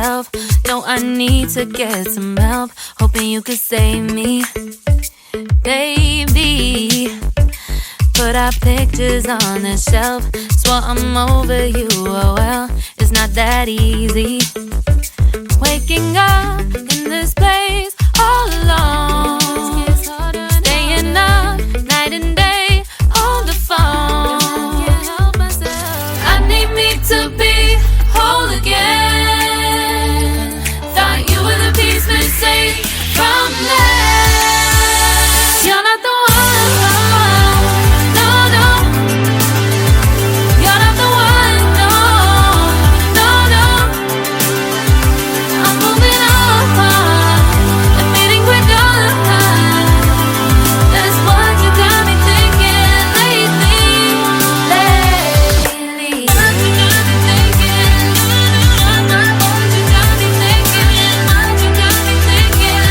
myself. No, I need to get some help. Hoping you could save me, baby. Put our pictures on the shelf. Swore I'm over you, oh well, it's not that easy. Waking up in this place all alone, staying up night and day on the phone. I need me to be whole again. Thought you were the piece missing from that. You're not the one, no, no. You're not the one, no, no, no. I'm moving on, admitting we're done. That's what you got me thinking lately. What you got me thinking? What you got me thinking? What you got me thinking?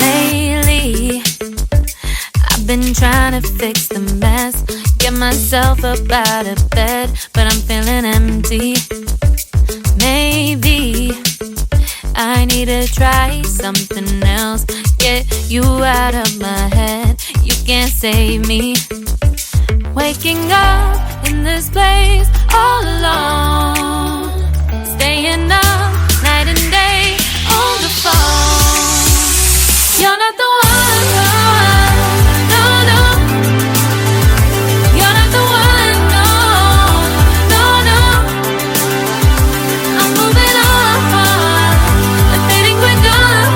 Lately, I've been trying to fix the mess, get myself up out of bed, but I'm feeling empty. Maybe I need to try something else, get you out of my head. You can't save me. Waking up in this place all alone, staying up night and day on the phone. You're not the one, no, no. You're not the one, no, no, no. I'm moving on, admitting we're done.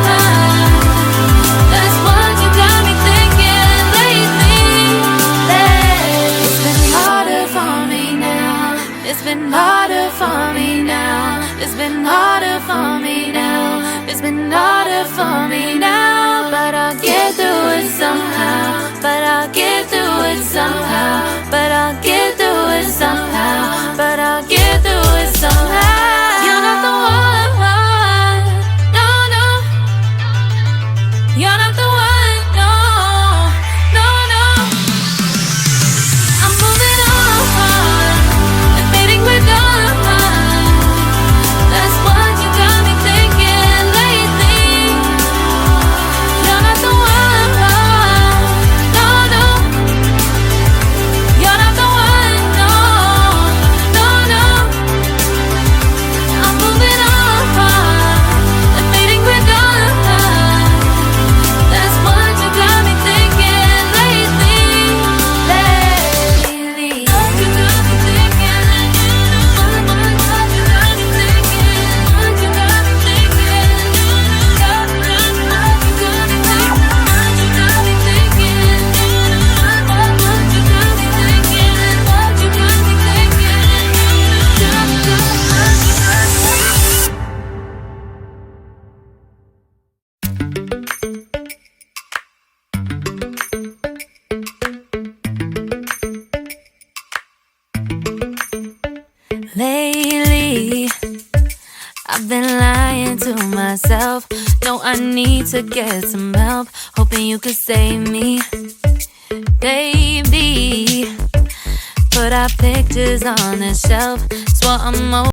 That's what you got me thinking lately. It's been harder for me now. It's been harder for me now. It's been harder for me now. It's been harder for me now. But I'll get through it somehow. But I'll get through it somehow. But I'll get through it somehow. But I'll get through it somehow. You're not the one, no, no. You're not the one, no, no, no. I'm moving on, admitting we're done. That's what you got me thinking lately. You're not the one, no, no. You're not the one, no, no, no. I'm moving on, admitting we're done. That's what you got me thinking lately. What you got me thinking? What you got me thinking? What you got me thinking? What you got me thinking? What you got me thinking? What you got me thinking? What you got me thinking? Lately, I've been lying to myself. No, I need to get some help. Hoping you could save me, baby. Put our pictures on the shelf. Swore I'm over